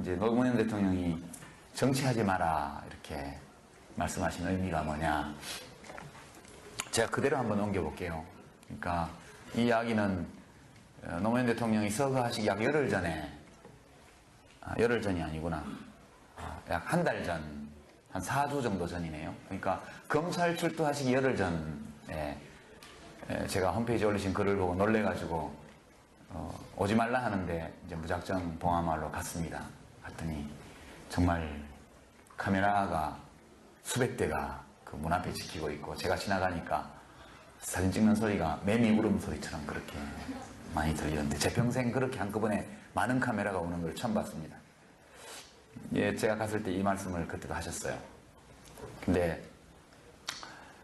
이제 노무현 대통령이 정치하지 마라 이렇게 말씀하신 의미가 뭐냐. 제가 그대로 한번 옮겨볼게요. 그러니까 이 이야기는 노무현 대통령이 서거하시기 약 열흘 전에, 열흘 전이 아니구나. 약 한 달 전, 한 4주 정도 전이네요. 그러니까 검찰 출두하시기 열흘 전에 제가 홈페이지에 올리신 글을 보고 놀래가지고 오지 말라 하는데 이제 무작정 봉화마을로 갔습니다. 갔더니 정말 카메라가 수백 대가 그 문 앞에 지키고 있고, 제가 지나가니까 사진 찍는 소리가 매미 울음소리처럼 그렇게 많이 들리는데, 제 평생 그렇게 한꺼번에 많은 카메라가 오는 걸 처음 봤습니다. 예, 제가 갔을 때 이 말씀을 그때도 하셨어요. 근데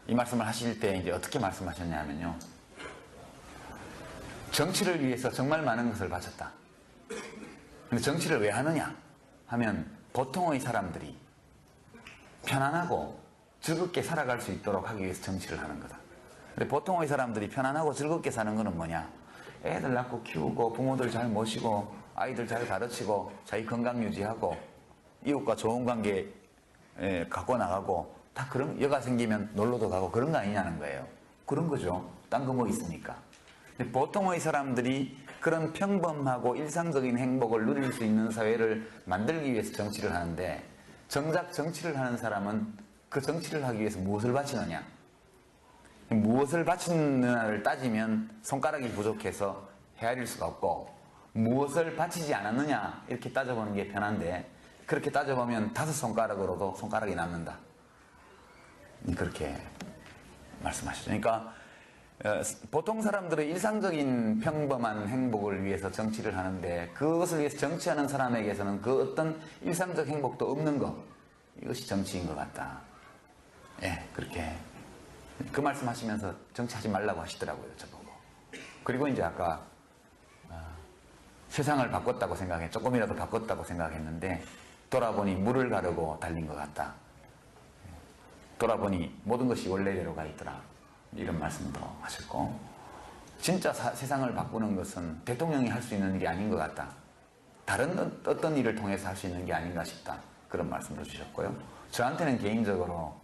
이 말씀을 하실 때 이제 어떻게 말씀하셨냐면요, 정치를 위해서 정말 많은 것을 바쳤다. 근데 정치를 왜 하느냐 하면 보통의 사람들이 편안하고 즐겁게 살아갈 수 있도록 하기 위해서 정치를 하는 거다. 근데 보통의 사람들이 편안하고 즐겁게 사는 거는 뭐냐? 애들 낳고 키우고 부모들 잘 모시고 아이들 잘 가르치고 자기 건강 유지하고 이웃과 좋은 관계 갖고 나가고, 다 그런, 여가 생기면 놀러도 가고 그런 거 아니냐는 거예요. 그런 거죠. 딴 거 뭐 있습니까? 근데 보통의 사람들이 그런 평범하고 일상적인 행복을 누릴 수 있는 사회를 만들기 위해서 정치를 하는데, 정작 정치를 하는 사람은 그 정치를 하기 위해서 무엇을 바치느냐? 무엇을 바치느냐를 따지면 손가락이 부족해서 헤아릴 수가 없고, 무엇을 바치지 않았느냐 이렇게 따져보는 게 편한데, 그렇게 따져보면 5손가락으로도 손가락이 남는다. 그렇게 말씀하시죠. 그러니까 보통 사람들의 일상적인 평범한 행복을 위해서 정치를 하는데, 그것을 위해서 정치하는 사람에게서는 그 어떤 일상적 행복도 없는 것, 이것이 정치인 것 같다. 예, 그렇게 그 말씀하시면서 정치하지 말라고 하시더라고요, 저보고. 그리고 이제 아까 세상을 바꿨다고 생각해, 조금이라도 바꿨다고 생각했는데 돌아보니 물을 가르고 달린 것 같다. 돌아보니 모든 것이 원래대로 가 있더라. 이런 말씀도 하셨고, 진짜 세상을 바꾸는 것은 대통령이 할 수 있는 일이 아닌 것 같다. 다른 어떤 일을 통해서 할 수 있는 게 아닌가 싶다. 그런 말씀도 주셨고요. 저한테는 개인적으로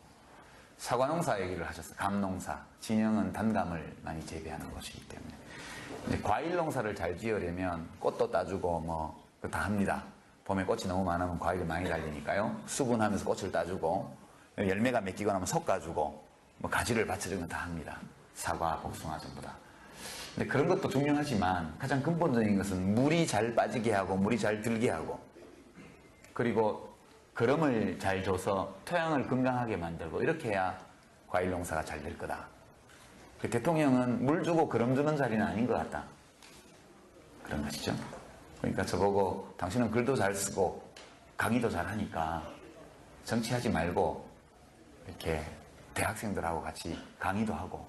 사과농사 얘기를 하셨어요. 감농사. 진영은 단감을 많이 재배하는 곳이기 때문에. 이제 과일 농사를 잘 지으려면 꽃도 따주고 뭐 다 합니다. 봄에 꽃이 너무 많으면 과일이 많이 달리니까요. 수분하면서 꽃을 따주고, 열매가 맺히고 나면 솎아주고, 뭐 가지를 받쳐주는 거 다 합니다. 사과, 복숭아 전부 다. 근데 그런 것도 중요하지만 가장 근본적인 것은 물이 잘 빠지게 하고 물이 잘 들게 하고, 그리고 거름을 잘 줘서 토양을 건강하게 만들고, 이렇게 해야 과일 농사가 잘 될 거다. 그 대통령은 물 주고 거름 주는 자리는 아닌 것 같다. 그런 것이죠. 그러니까 저보고 당신은 글도 잘 쓰고 강의도 잘 하니까 정치하지 말고 이렇게 대학생들하고 같이 강의도 하고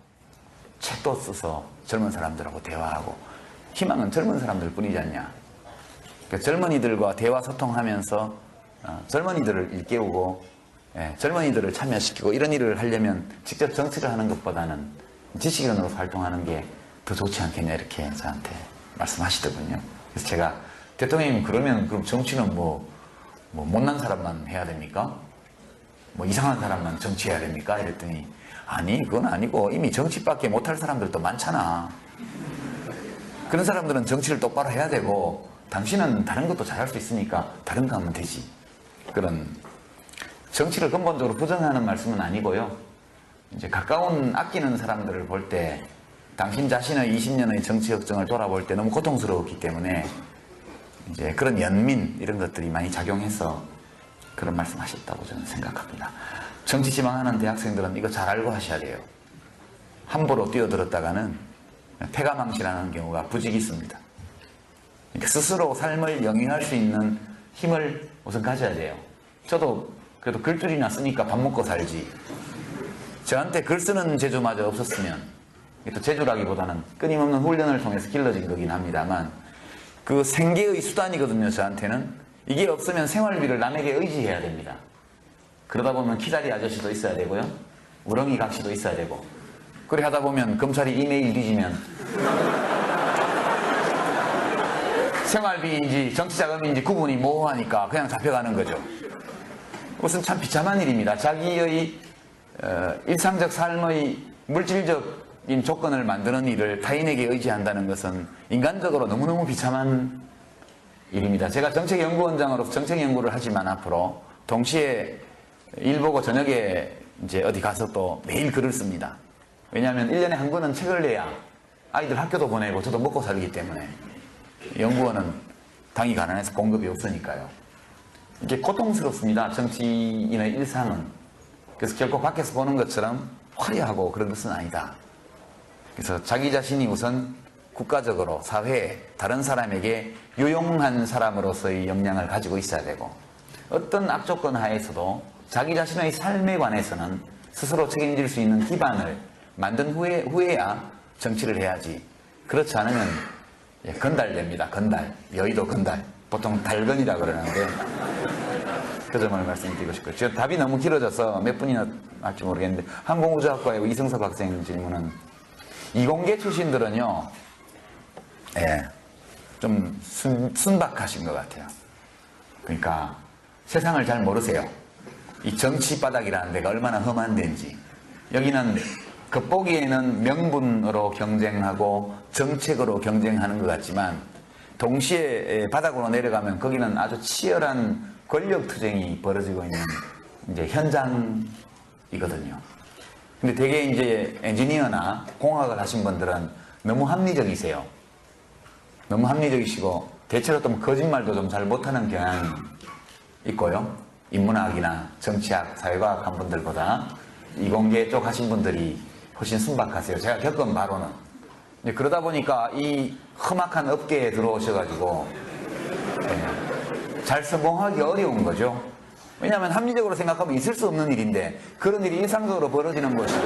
책도 써서 젊은 사람들하고 대화하고, 희망은 젊은 사람들 뿐이지 않냐. 그러니까 젊은이들과 대화 소통하면서 젊은이들을 일깨우고, 젊은이들을 참여시키고, 이런 일을 하려면 직접 정치를 하는 것보다는 지식인으로 활동하는 게 더 좋지 않겠냐, 이렇게 저한테 말씀하시더군요. 그래서 제가, 대통령님 그러면 그럼 정치는 뭐 못난 사람만 해야 됩니까? 뭐 이상한 사람만 정치해야 됩니까? 이랬더니, 아니 그건 아니고 이미 정치밖에 못할 사람들도 많잖아. 그런 사람들은 정치를 똑바로 해야 되고, 당신은 다른 것도 잘할 수 있으니까 다른 거 하면 되지. 그런, 정치를 근본적으로 부정하는 말씀은 아니고요. 이제 가까운 아끼는 사람들을 볼 때, 당신 자신의 20년의 정치 역정을 돌아볼 때 너무 고통스러웠기 때문에 이제 그런 연민, 이런 것들이 많이 작용해서 그런 말씀 하셨다고 저는 생각합니다. 정치 지망하는 대학생들은 이거 잘 알고 하셔야 돼요. 함부로 뛰어들었다가는 패가망신하는 경우가 부직 있습니다. 그러니까 스스로 삶을 영위할 수 있는 힘을 우선 가져야 돼요. 저도 그래도 글줄이나 쓰니까 밥 먹고 살지, 저한테 글 쓰는 재주마저 없었으면, 또 재주라기보다는 끊임없는 훈련을 통해서 길러진 거긴 합니다만, 그 생계의 수단이거든요. 저한테는 이게 없으면 생활비를 남에게 의지해야 됩니다. 그러다 보면 키자리 아저씨도 있어야 되고요, 우렁이 각시도 있어야 되고, 그래 하다 보면 검찰이 이메일 뒤지면 생활비인지 정치자금인지 구분이 모호하니까 그냥 잡혀가는 거죠. 그것은 참 비참한 일입니다. 자기의 일상적 삶의 물질적인 조건을 만드는 일을 타인에게 의지한다는 것은 인간적으로 너무너무 비참한 일입니다. 제가 정책연구원장으로서 정책연구를 하지만 앞으로 동시에 일 보고 저녁에 이제 어디 가서 또 매일 글을 씁니다. 왜냐하면 1년에 한 권은 책을 내야 아이들 학교도 보내고 저도 먹고 살기 때문에 연구원은 당이 가난해서 공급이 없으니까요. 이게 고통스럽습니다. 정치인의 일상은. 그래서 결코 밖에서 보는 것처럼 화려하고 그런 것은 아니다. 그래서 자기 자신이 우선 국가적으로 사회에 다른 사람에게 유용한 사람으로서의 역량을 가지고 있어야 되고 어떤 악조건 하에서도 자기 자신의 삶에 관해서는 스스로 책임질 수 있는 기반을 만든 후에야 정치를 해야지. 그렇지 않으면 건달됩니다. 건달. 여의도 건달. 보통 달건이라 그러는데 그 점을 말씀드리고 싶고요. 지금 답이 너무 길어져서 몇 분이나 할지 모르겠는데 항공우주학과의 이승섭 학생 질문은 이공계 출신들은요 좀 순박하신 것 같아요. 그러니까 세상을 잘 모르세요. 이 정치 바닥이라는 데가 얼마나 험한 데인지. 여기는 겉보기에는 명분으로 경쟁하고 정책으로 경쟁하는 것 같지만 동시에 바닥으로 내려가면 거기는 아주 치열한 권력 투쟁이 벌어지고 있는 이제 현장이거든요. 근데 되게 이제 엔지니어나 공학을 하신 분들은 너무 합리적이세요. 너무 합리적이시고 대체로 또 거짓말도 좀 잘 못하는 경향이 있고요. 인문학이나 정치학, 사회과학 한 분들보다 이공계 쪽 하신 분들이 훨씬 순박하세요. 제가 겪은 바로는. 그러다 보니까 이 험악한 업계에 들어오셔가지고 잘 성공하기 어려운 거죠. 왜냐하면 합리적으로 생각하면 있을 수 없는 일인데 그런 일이 일상적으로 벌어지는 것이고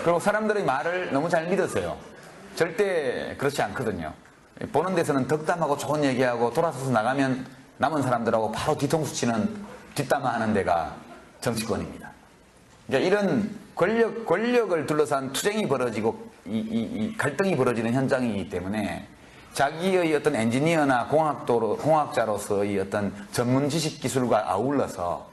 그리고 사람들의 말을 너무 잘 믿으세요. 절대 그렇지 않거든요. 보는 데서는 덕담하고 좋은 얘기하고 돌아서서 나가면 남은 사람들하고 바로 뒤통수 치는 뒷담화하는 데가 정치권입니다. 그러니까 이런 권력을 둘러싼 투쟁이 벌어지고 이 갈등이 벌어지는 현장이기 때문에 자기의 어떤 엔지니어나 공학자로서의 어떤 전문 지식 기술과 아울러서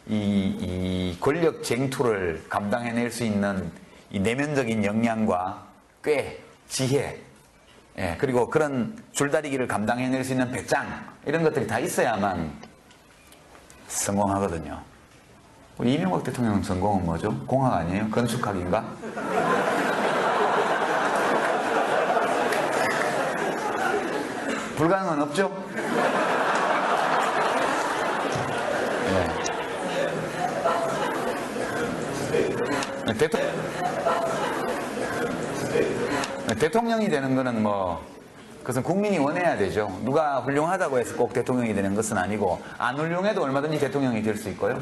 이 권력 쟁투를 감당해낼 수 있는 이 내면적인 역량과 꽤, 지혜, 그리고 그런 줄다리기를 감당해낼 수 있는 배짱 이런 것들이 다 있어야만 성공하거든요. 우리 이명박 대통령 전공은 뭐죠? 공학 아니에요? 건축학인가? 불가능은 없죠? 대통령이 되는 거는 그것은 국민이 원해야 되죠. 누가 훌륭하다고 해서 꼭 대통령이 되는 것은 아니고 안 훌륭해도 얼마든지 대통령이 될 수 있고요.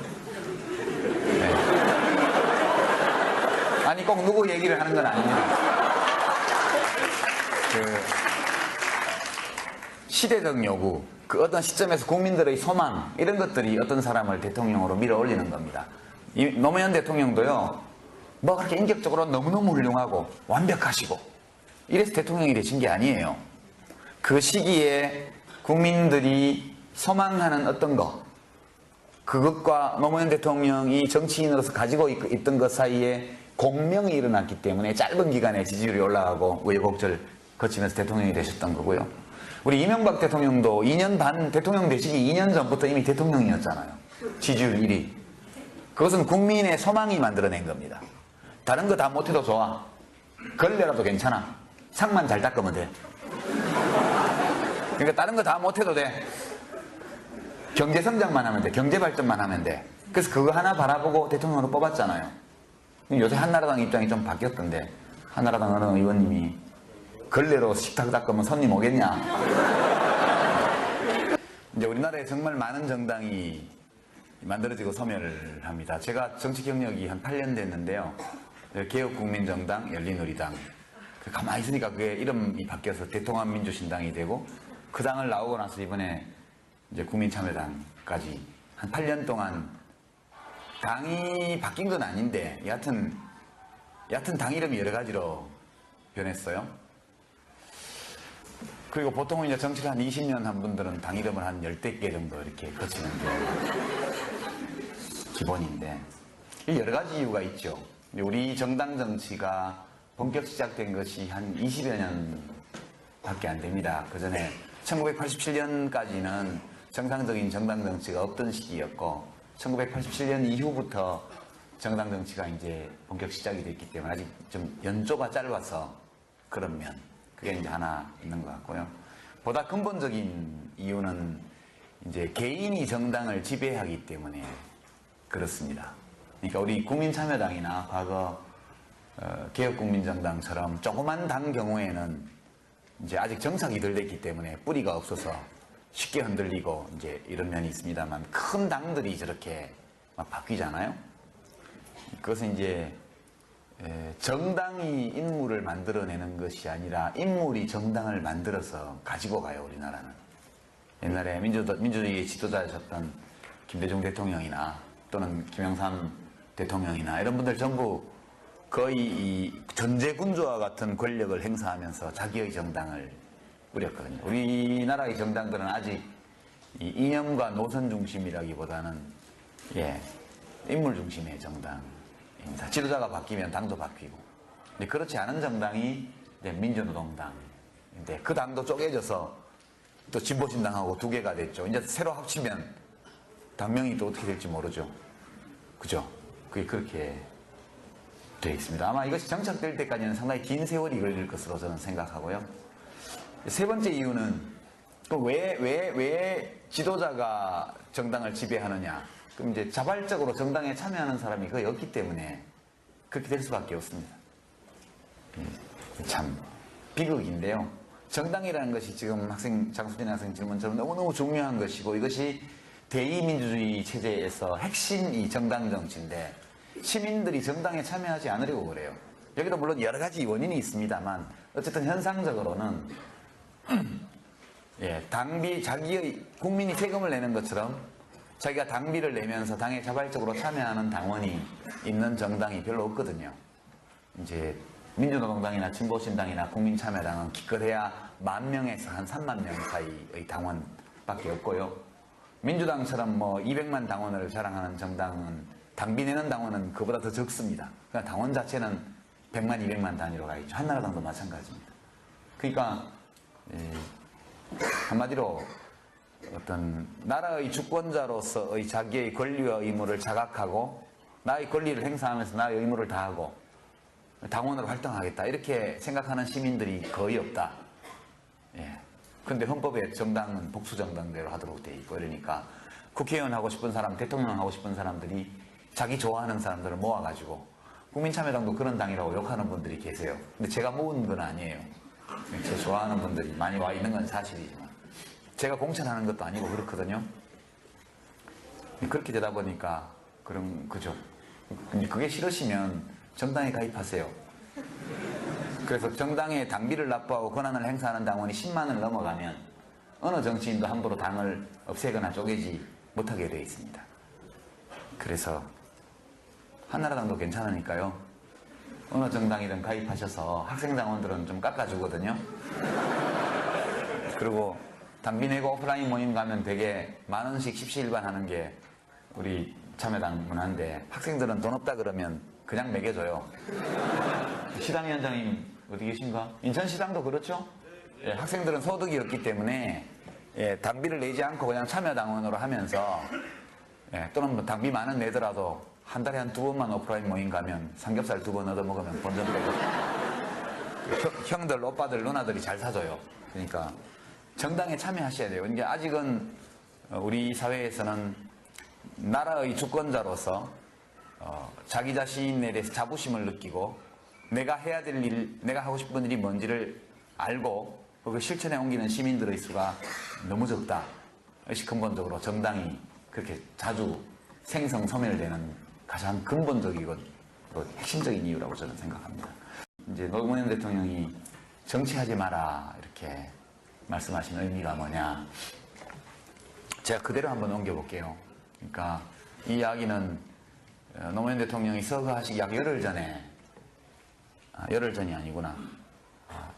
아니 꼭 누구 얘기를 하는 건 아닙니다. 시대적 요구, 그 어떤 시점에서 국민들의 소망 이런 것들이 어떤 사람을 대통령으로 밀어 올리는 겁니다. 노무현 대통령도요. 그렇게 인격적으로 너무너무 훌륭하고 완벽하시고 이래서 대통령이 되신 게 아니에요. 그 시기에 국민들이 소망하는 어떤 것 그것과 노무현 대통령이 정치인으로서 가지고 있던 것 사이에 공명이 일어났기 때문에 짧은 기간에 지지율이 올라가고 우여곡절 거치면서 대통령이 되셨던 거고요. 우리 이명박 대통령도 2년 반 대통령 되시기 2년 전부터 이미 대통령이었잖아요. 지지율 1위. 그것은 국민의 소망이 만들어낸 겁니다. 다른 거 다 못해도 좋아. 걸레라도 괜찮아. 상만 잘 닦으면 돼. 그러니까 다른 거 다 못해도 돼. 경제 성장만 하면 돼. 경제 발전만 하면 돼. 그래서 그거 하나 바라보고 대통령으로 뽑았잖아요. 요새 한나라당 입장이 좀 바뀌었던데 한나라당 어느 의원님이 걸레로 식탁 닦으면 손님 오겠냐. 이제 우리나라에 정말 많은 정당이 만들어지고 소멸을 합니다. 제가 정치 경력이 한 8년 됐는데요. 개혁국민정당, 열린우리당. 가만히 있으니까 그게 이름이 바뀌어서 대통합민주신당이 되고 그 당을 나오고 나서 이번에 이제 국민참여당까지 한 8년 동안 당이 바뀐 건 아닌데 여하튼 당 이름이 여러 가지로 변했어요. 그리고 보통은 이제 정치를 한 20년 한 분들은 당 이름을 한 10대 개 정도 이렇게 거치는 게 기본인데, 여러 가지 이유가 있죠. 우리 정당 정치가 본격 시작된 것이 한 20여 년 밖에 안 됩니다. 그 전에 1987년까지는 정상적인 정당 정치가 없던 시기였고, 1987년 이후부터 정당 정치가 이제 본격 시작이 됐기 때문에 아직 좀 연조가 짧아서 그런 면, 그게 이제 하나 있는 것 같고요. 보다 근본적인 이유는 이제 개인이 정당을 지배하기 때문에 그렇습니다. 그러니까 우리 국민참여당이나 과거 개혁국민정당처럼 조그만 당 경우에는 이제 아직 정착이 덜 됐기 때문에 뿌리가 없어서 쉽게 흔들리고 이제 이런 면이 있습니다만, 큰 당들이 저렇게 막 바뀌잖아요. 그것은 이제 정당이 인물을 만들어내는 것이 아니라 인물이 정당을 만들어서 가지고 가요, 우리나라는. 옛날에 민주주의 지도자였던 김대중 대통령이나 또는 김영삼 대통령이나 이런 분들 전부 거의 이 전제군주와 같은 권력을 행사하면서 자기의 정당을 꾸렸거든요. 우리나라의 정당들은 아직 이 이념과 노선 중심이라기보다는 인물 중심의 정당입니다. 지도자가 바뀌면 당도 바뀌고. 근데 그렇지 않은 정당이 이제 민주노동당인데, 그 당도 쪼개져서 또 진보신당하고 두 개가 됐죠. 이제 새로 합치면 당명이 또 어떻게 될지 모르죠. 그죠? 그게 그렇게 되어 있습니다. 아마 이것이 정착될 때까지는 상당히 긴 세월이 걸릴 것으로 저는 생각하고요. 세 번째 이유는 왜 지도자가 정당을 지배하느냐? 그럼 이제 자발적으로 정당에 참여하는 사람이 거의 없기 때문에 그렇게 될 수밖에 없습니다. 참 비극인데요. 정당이라는 것이 지금 장수진 학생 질문처럼 너무너무 중요한 것이고, 이것이 대의민주주의 체제에서 핵심이 정당 정치인데 시민들이 정당에 참여하지 않으려고 그래요. 여기도 물론 여러 가지 원인이 있습니다만 어쨌든 현상적으로는 당비, 자기의 국민이 세금을 내는 것처럼 자기가 당비를 내면서 당에 자발적으로 참여하는 당원이 있는 정당이 별로 없거든요. 이제 민주노동당이나 진보신당이나 국민참여당은 기껏해야 10,000명에서 한 30,000명 사이의 당원밖에 없고요. 민주당처럼 뭐 200만 당원을 자랑하는 정당은 당비 내는 당원은 그보다 더 적습니다. 그러니까 당원 자체는 100만, 200만 단위로 가 있죠. 한나라당도 마찬가지입니다. 그러니까 한마디로 어떤 나라의 주권자로서의 자기의 권리와 의무를 자각하고 나의 권리를 행사하면서 나의 의무를 다하고 당원으로 활동하겠다, 이렇게 생각하는 시민들이 거의 없다. 근데 헌법에 정당은 복수정당대로 하도록 돼 있고, 이러니까 국회의원 하고 싶은 사람, 대통령 하고 싶은 사람들이 자기 좋아하는 사람들을 모아가지고, 국민참여당도 그런 당이라고 욕하는 분들이 계세요. 근데 제가 모은 건 아니에요. 제 좋아하는 분들이 많이 와 있는 건 사실이지만 제가 공천하는 것도 아니고 그렇거든요. 그렇게 되다 보니까 그죠. 그게 싫으시면 정당에 가입하세요. 그래서 정당에 당비를 납부하고 권한을 행사하는 당원이 10만을 넘어가면 어느 정치인도 함부로 당을 없애거나 쪼개지 못하게 되어 있습니다. 그래서 한나라당도 괜찮으니까요, 어느 정당이든 가입하셔서 학생당원들은 좀 깎아주거든요. 그리고 당비 내고 오프라인 모임 가면 되게 10,000원씩 십시일반 하는 게 우리 참여당 문화인데, 학생들은 돈 없다 그러면 그냥 매겨줘요. 시당위원장님 어디 계신가? 인천시당도 그렇죠? 학생들은 소득이 없기 때문에 당비를 내지 않고 그냥 참여당원으로 하면서, 또는 뭐 당비 많은 내더라도 한 달에 한 2번만 오프라인 모임 가면 삼겹살 2번 얻어먹으면 본전 빼고 형들, 오빠들, 누나들이 잘 사줘요. 그러니까 정당에 참여하셔야 돼요. 이제 아직은 우리 사회에서는 나라의 주권자로서 자기 자신에 대해서 자부심을 느끼고 내가 해야 될 일, 내가 하고 싶은 일이 뭔지를 알고 그걸 실천에 옮기는 시민들의 수가 너무 적다. 이것이 근본적으로 정당이 그렇게 자주 생성소멸되는 가장 근본적이고 핵심적인 이유라고 저는 생각합니다. 이제 노무현 대통령이 정치하지 마라 이렇게 말씀하신 의미가 뭐냐, 제가 그대로 한번 옮겨볼게요. 그러니까 이 이야기는 노무현 대통령이 서거하시기 약 열흘 전에, 열흘 전이 아니구나,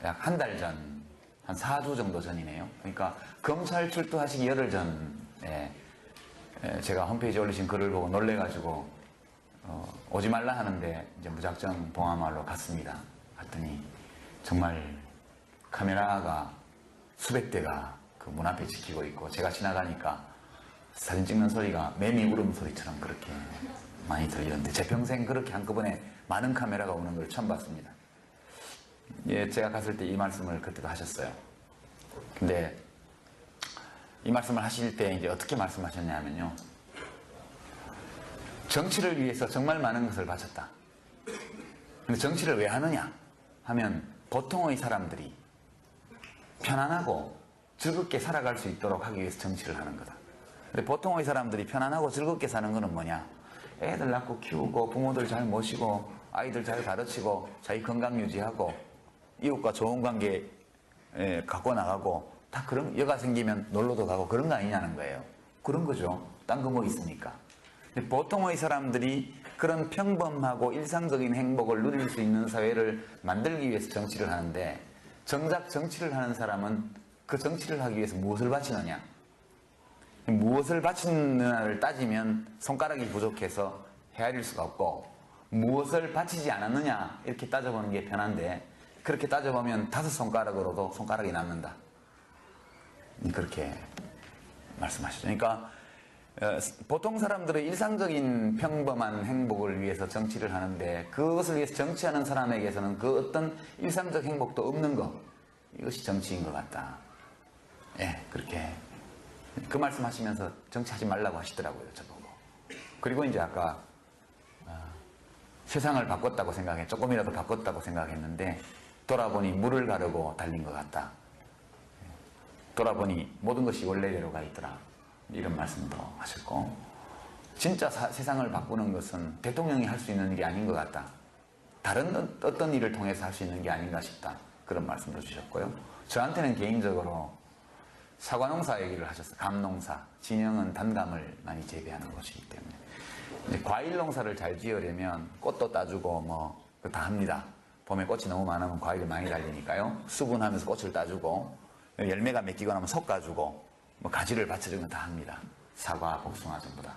약 한 달 전 한 4주 정도 전이네요. 그러니까 검찰 출두하시기 열흘 전에 제가 홈페이지에 올리신 글을 보고 놀래가지고 오지 말라 하는데 이제 무작정 봉화마을로 갔습니다. 갔더니 정말 카메라가 수백 대가 그 문 앞에 지키고 있고, 제가 지나가니까 사진 찍는 소리가 매미 울음소리처럼 그렇게 많이 들리는데, 제 평생 그렇게 한꺼번에 많은 카메라가 오는 걸 처음 봤습니다. 예, 제가 갔을 때 이 말씀을 그때도 하셨어요. 근데 이 말씀을 하실 때 이제 어떻게 말씀하셨냐면요, 정치를 위해서 정말 많은 것을 바쳤다. 근데 정치를 왜 하느냐 하면 보통의 사람들이 편안하고 즐겁게 살아갈 수 있도록 하기 위해서 정치를 하는 거다. 근데 보통의 사람들이 편안하고 즐겁게 사는 거는 뭐냐? 애들 낳고 키우고 부모들 잘 모시고 아이들 잘 가르치고 자기 건강 유지하고 이웃과 좋은 관계 갖고 나가고, 다 그런, 여가 생기면 놀러도 가고 그런 거 아니냐는 거예요. 그런 거죠. 딴 거 뭐 있습니까? 근데 보통의 사람들이 그런 평범하고 일상적인 행복을 누릴 수 있는 사회를 만들기 위해서 정치를 하는데, 정작 정치를 하는 사람은 그 정치를 하기 위해서 무엇을 바치느냐? 무엇을 바치느냐를 따지면 손가락이 부족해서 헤아릴 수가 없고, 무엇을 바치지 않았느냐 이렇게 따져보는 게 편한데, 그렇게 따져보면 5손가락으로도 손가락이 남는다. 그렇게 말씀하시죠. 그러니까 보통 사람들은 일상적인 평범한 행복을 위해서 정치를 하는데, 그것을 위해서 정치하는 사람에게서는 그 어떤 일상적 행복도 없는 것, 이것이 정치인 것 같다. 예, 그렇게 그 말씀하시면서 정치하지 말라고 하시더라고요, 저보고. 그리고 이제 아까 세상을 바꿨다고 생각해, 조금이라도 바꿨다고 생각했는데 돌아보니 물을 가르고 달린 것 같다. 돌아보니 모든 것이 원래대로 가 있더라. 이런 말씀도 하셨고, 진짜 세상을 바꾸는 것은 대통령이 할 수 있는 일이 아닌 것 같다. 다른 어떤 일을 통해서 할 수 있는 게 아닌가 싶다. 그런 말씀도 주셨고요. 저한테는 개인적으로 사과농사 얘기를 하셨어요. 감농사. 진영은 단감을 많이 재배하는 곳이기 때문에. 이제 과일 농사를 잘 지으려면 꽃도 따주고 뭐 다 합니다. 봄에 꽃이 너무 많으면 과일이 많이 달리니까요. 수분하면서 꽃을 따주고, 열매가 맺기고 나면 솎아주고, 뭐 가지를 받쳐주면 다 합니다. 사과, 복숭아 전부 다.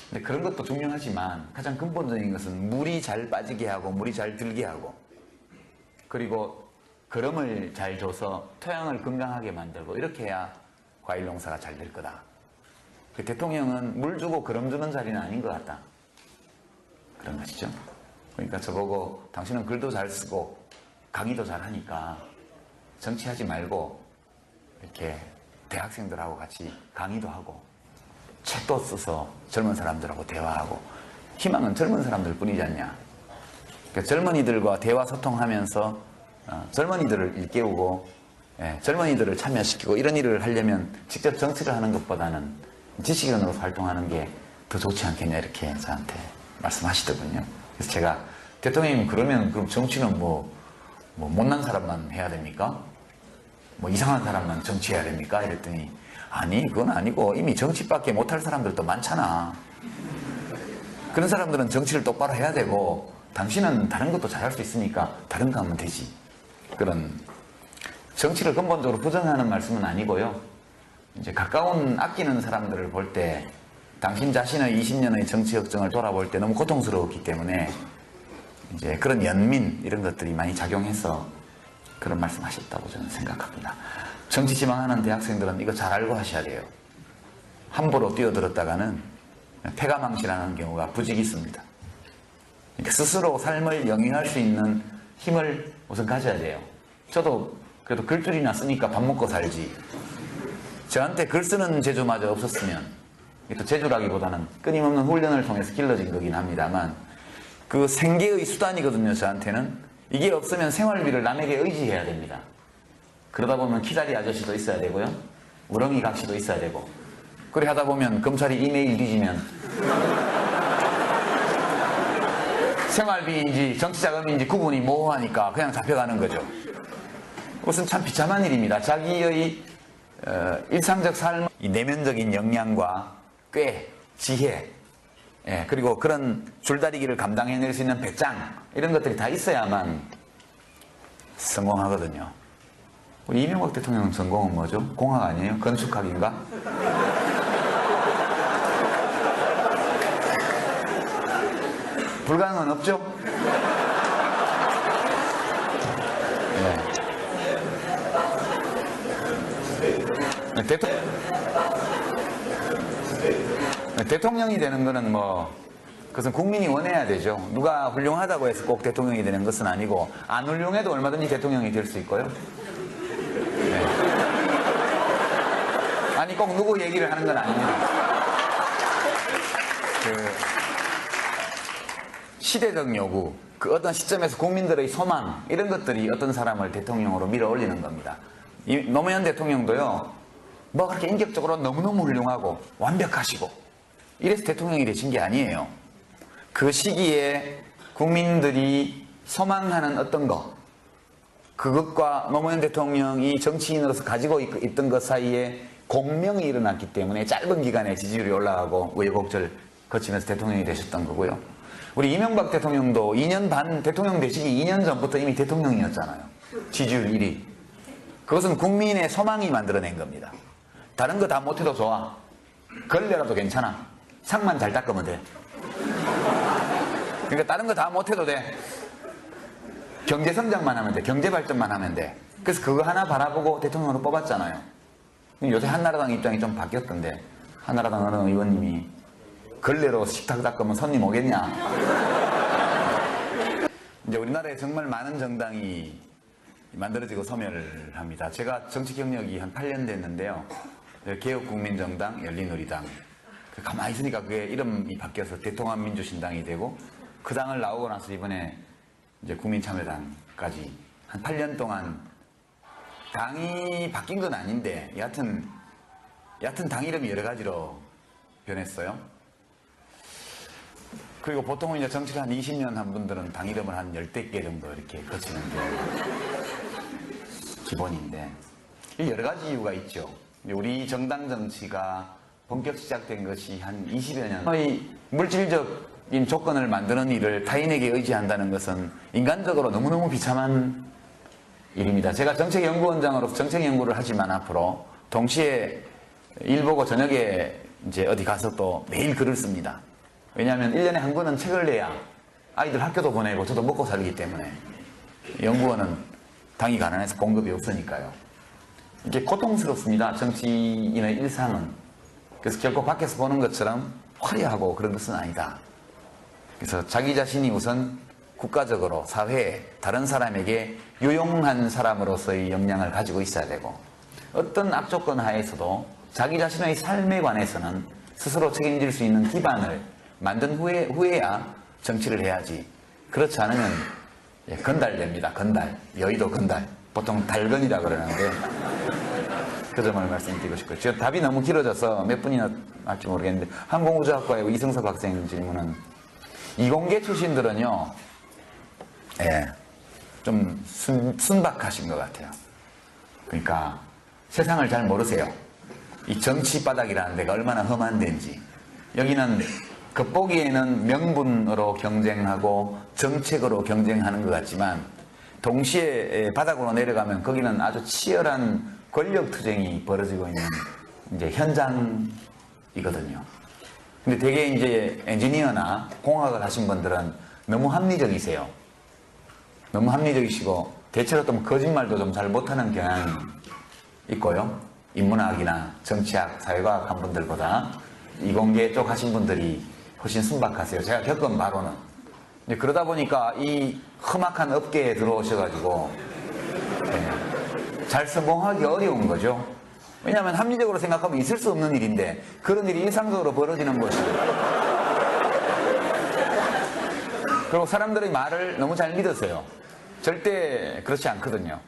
근데 그런 것도 중요하지만 가장 근본적인 것은 물이 잘 빠지게 하고 물이 잘 들게 하고, 그리고 거름을 잘 줘서 토양을 건강하게 만들고, 이렇게 해야 과일 농사가 잘 될 거다. 그 대통령은 물 주고 거름 주는 자리는 아닌 것 같다. 그런 것이죠. 그러니까 저보고 당신은 글도 잘 쓰고 강의도 잘 하니까 정치하지 말고 이렇게 대학생들하고 같이 강의도 하고 책도 써서 젊은 사람들하고 대화하고, 희망은 젊은 사람들 뿐이지 않냐. 그러니까 젊은이들과 대화 소통하면서 젊은이들을 일깨우고, 젊은이들을 참여시키고, 이런 일을 하려면 직접 정치를 하는 것보다는 지식인으로 활동하는 게 더 좋지 않겠냐, 이렇게 저한테 말씀하시더군요. 그래서 제가, 대통령님 그러면 그럼 정치는 뭐 못난 사람만 해야 됩니까? 뭐 이상한 사람만 정치해야 됩니까? 이랬더니, 아니 그건 아니고 이미 정치밖에 못할 사람들도 많잖아. 그런 사람들은 정치를 똑바로 해야 되고, 당신은 다른 것도 잘할 수 있으니까 다른 거 하면 되지. 그런, 정치를 근본적으로 부정하는 말씀은 아니고요. 이제 가까운 아끼는 사람들을 볼 때 당신 자신의 20년의 정치 역정을 돌아볼 때 너무 고통스러웠기 때문에 이제 그런 연민 이런 것들이 많이 작용해서 그런 말씀 하셨다고 저는 생각합니다. 정치 지망하는 대학생들은 이거 잘 알고 하셔야 돼요. 함부로 뛰어들었다가는 패가망신하는 경우가 부직 있습니다. 그러니까 스스로 삶을 영위할 수 있는 힘을 우선 가져야 돼요. 저도 그래도 글줄이나 쓰니까 밥 먹고 살지, 저한테 글 쓰는 재주마저 없었으면, 또 재주라기보다는 끊임없는 훈련을 통해서 길러진 거긴 합니다만, 그 생계의 수단이거든요. 저한테는 이게 없으면 생활비를 남에게 의지해야 됩니다. 그러다 보면 키다리 아저씨도 있어야 되고요, 우렁이 각시도 있어야 되고, 그래 하다 보면 검찰이 이메일 뒤지면 생활비인지 정치자금인지 구분이 모호하니까 그냥 잡혀가는 거죠. 그것은 참 비참한 일입니다. 자기의 일상적 삶, 이 내면적인 역량과 꽤, 지혜, 그리고 그런 줄다리기를 감당해낼 수 있는 배짱, 이런 것들이 다 있어야만 성공하거든요. 우리 이명박 대통령 전공은 뭐죠? 공학 아니에요? 건축학인가? 불가능은 없죠? 네. 대통령이 되는 거는 뭐 그것은 국민이 원해야 되죠. 누가 훌륭하다고 해서 꼭 대통령이 되는 것은 아니고 안 훌륭해도 얼마든지 대통령이 될 수 있고요. 네. 아니 꼭 누구 얘기를 하는 건 아닙니다. 시대적 요구, 그 어떤 시점에서 국민들의 소망 이런 것들이 어떤 사람을 대통령으로 밀어 올리는 겁니다. 이 노무현 대통령도요, 뭐 그렇게 인격적으로 너무너무 훌륭하고 완벽하시고 이래서 대통령이 되신 게 아니에요. 그 시기에 국민들이 소망하는 어떤 것, 그것과 노무현 대통령이 정치인으로서 가지고 있던 것 사이에 공명이 일어났기 때문에 짧은 기간에 지지율이 올라가고 우여곡절 거치면서 대통령이 되셨던 거고요. 우리 이명박 대통령도 2년 반 대통령 되시기 2년 전부터 이미 대통령이었잖아요. 지지율 1위. 그것은 국민의 소망이 만들어낸 겁니다. 다른 거 다 못해도 좋아. 걸레라도 괜찮아. 상만 잘 닦으면 돼. 그러니까 다른 거 다 못해도 돼. 경제 성장만 하면 돼. 경제 발전만 하면 돼. 그래서 그거 하나 바라보고 대통령으로 뽑았잖아요. 요새 한나라당 입장이 좀 바뀌었던데, 한나라당 어느 의원님이 걸레로 식탁 닦으면 손님 오겠냐. 이제 우리나라에 정말 많은 정당이 만들어지고 소멸을 합니다. 제가 정치 경력이 한 8년 됐는데요. 개혁국민정당, 열린우리당. 가만히 있으니까 그게 이름이 바뀌어서 대통합민주신당이 되고, 그 당을 나오고 나서 이번에 이제 국민참여당까지 한 8년 동안 당이 바뀐 건 아닌데, 여하튼 당 이름이 여러 가지로 변했어요. 그리고 보통은 이제 정치를 한 20년 한 분들은 당 이름을 한 10대 개 정도 이렇게 거치는 게 기본인데, 여러 가지 이유가 있죠. 우리 정당 정치가 본격 시작된 것이 한 20여 년의 물질적인 조건을 만드는 일을 타인에게 의지한다는 것은 인간적으로 너무너무 비참한 일입니다. 제가 정책연구원장으로서 정책연구를 하지만 앞으로 동시에 일 보고 저녁에 이제 어디 가서 또 매일 글을 씁니다. 왜냐하면 1년에 한 권은 책을 내야 아이들 학교도 보내고 저도 먹고 살기 때문에, 연구원은 당이 가난해서 공급이 없으니까요. 이게 고통스럽습니다. 정치인의 일상은. 그래서 결코 밖에서 보는 것처럼 화려하고 그런 것은 아니다. 그래서 자기 자신이 우선 국가적으로 사회에 다른 사람에게 유용한 사람으로서의 역량을 가지고 있어야 되고, 어떤 악조건 하에서도 자기 자신의 삶에 관해서는 스스로 책임질 수 있는 기반을 만든 후에야 정치를 해야지. 그렇지 않으면 건달됩니다. 건달. 여의도 건달. 보통 달건이라 그러는데, 그 점을 말씀드리고 싶고요. 제가 답이 너무 길어져서 몇 분이나 할지 모르겠는데, 항공우주학과의 이승섭 학생 질문은, 이공계 출신들은요, 좀 순박하신 것 같아요. 그러니까 세상을 잘 모르세요. 이 정치 바닥이라는 데가 얼마나 험한 데인지. 여기는 겉보기에는 명분으로 경쟁하고 정책으로 경쟁하는 것 같지만, 동시에 바닥으로 내려가면 거기는 아주 치열한 권력 투쟁이 벌어지고 있는 이제 현장이거든요. 근데 되게 이제 엔지니어나 공학을 하신 분들은 너무 합리적이세요. 너무 합리적이시고, 대체로 또 거짓말도 좀 잘 못하는 경향이 있고요. 인문학이나 정치학, 사회과학 한 분들보다 이공계 쪽 하신 분들이 훨씬 순박하세요. 제가 겪은 바로는. 그러다 보니까 이 험악한 업계에 들어오셔가지고 잘 성공하기 어려운 거죠. 왜냐하면 합리적으로 생각하면 있을 수 없는 일인데 그런 일이 일상적으로 벌어지는 것이에요. 그리고 사람들의 말을 너무 잘 믿으세요. 절대 그렇지 않거든요.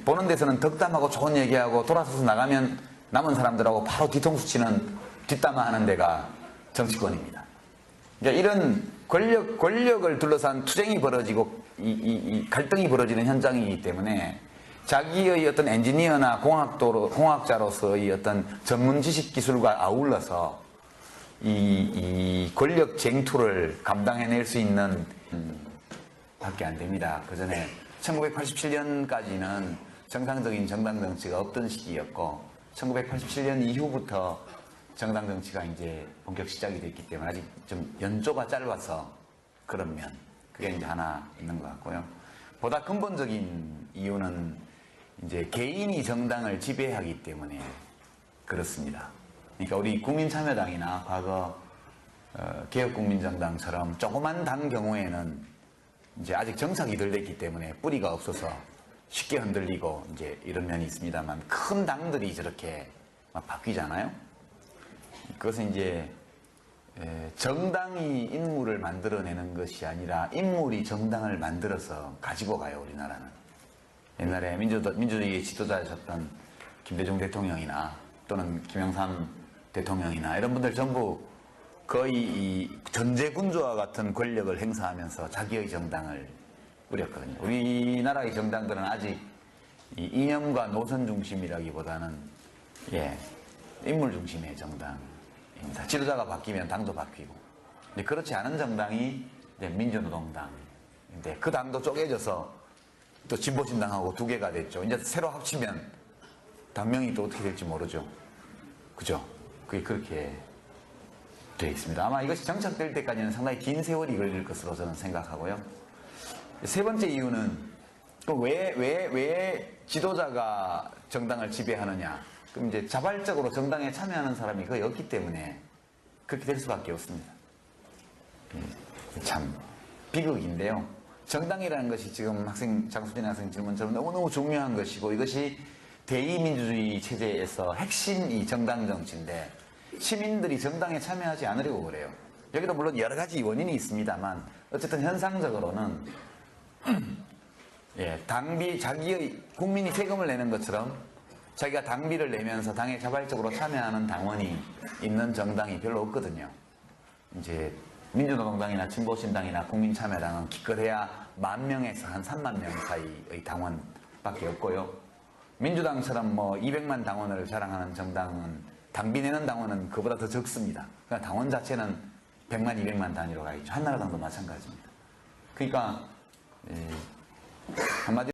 보는 데서는 덕담하고 좋은 얘기하고 돌아서서 나가면 남은 사람들하고 바로 뒤통수 치는 뒷담화하는 데가 정치권입니다. 그러니까 이런 권력을 둘러싼 투쟁이 벌어지고 이 갈등이 벌어지는 현장이기 때문에 자기의 어떤 엔지니어나 공학자로서의 어떤 전문 지식 기술과 아울러서 이 권력 쟁투를 감당해낼 수 있는 밖에 안 됩니다. 그 전에 1987년까지는 정상적인 정당 정치가 없던 시기였고 1987년 이후부터 정당 정치가 이제 본격 시작이 됐기 때문에 아직 좀 연조가 짧아서 그런 면 그게 이제 하나 있는 것 같고요. 보다 근본적인 이유는 이제 개인이 정당을 지배하기 때문에 그렇습니다. 그러니까 우리 국민참여당이나 과거 개혁국민정당처럼 조그만 당 경우에는 이제 아직 정착이 덜 됐기 때문에 뿌리가 없어서 쉽게 흔들리고 이제 이런 면이 있습니다만 큰 당들이 저렇게 막 바뀌잖아요. 그것은 이제 정당이 인물을 만들어내는 것이 아니라 인물이 정당을 만들어서 가지고 가요. 우리나라는 옛날에 민주주의의 지도자였던 김대중 대통령이나 또는 김영삼 대통령이나 이런 분들 전부 거의 이 전제군주와 같은 권력을 행사하면서 자기의 정당을 꾸렸거든요. 우리나라의 정당들은 아직 이 이념과 노선 중심이라기보다는 인물 중심의 정당입니다. 지도자가 바뀌면 당도 바뀌고. 근데 그렇지 않은 정당이 이제 민주노동당인데 그 당도 쪼개져서 또 진보신당하고 두 개가 됐죠. 이제 새로 합치면 당명이 또 어떻게 될지 모르죠. 그죠? 그게 그렇게 되어 있습니다. 아마 이것이 정착될 때까지는 상당히 긴 세월이 걸릴 것으로 저는 생각하고요. 세 번째 이유는 왜 지도자가 정당을 지배하느냐? 그럼 이제 자발적으로 정당에 참여하는 사람이 거의 없기 때문에 그렇게 될 수밖에 없습니다. 참 비극인데요. 정당이라는 것이 지금 장수진 학생 질문처럼 너무너무 중요한 것이고 이것이 대의민주주의 체제에서 핵심이 정당 정치인데 시민들이 정당에 참여하지 않으려고 그래요. 여기도 물론 여러 가지 원인이 있습니다만 어쨌든 현상적으로는 당비 자기의 국민이 세금을 내는 것처럼 자기가 당비를 내면서 당에 자발적으로 참여하는 당원이 있는 정당이 별로 없거든요. 이제 민주노동당이나 진보신당이나 국민참여당은 기껏해야 10,000명에서 한 30,000명 사이의 당원밖에 없고요. 민주당처럼 뭐 200만 당원을 자랑하는 정당은 당비 내는 당원은 그보다 더 적습니다. 그러니까 당원 자체는 100만, 200만 단위로 가 있죠. 한나라당도 마찬가지입니다. 그러니까 한마디로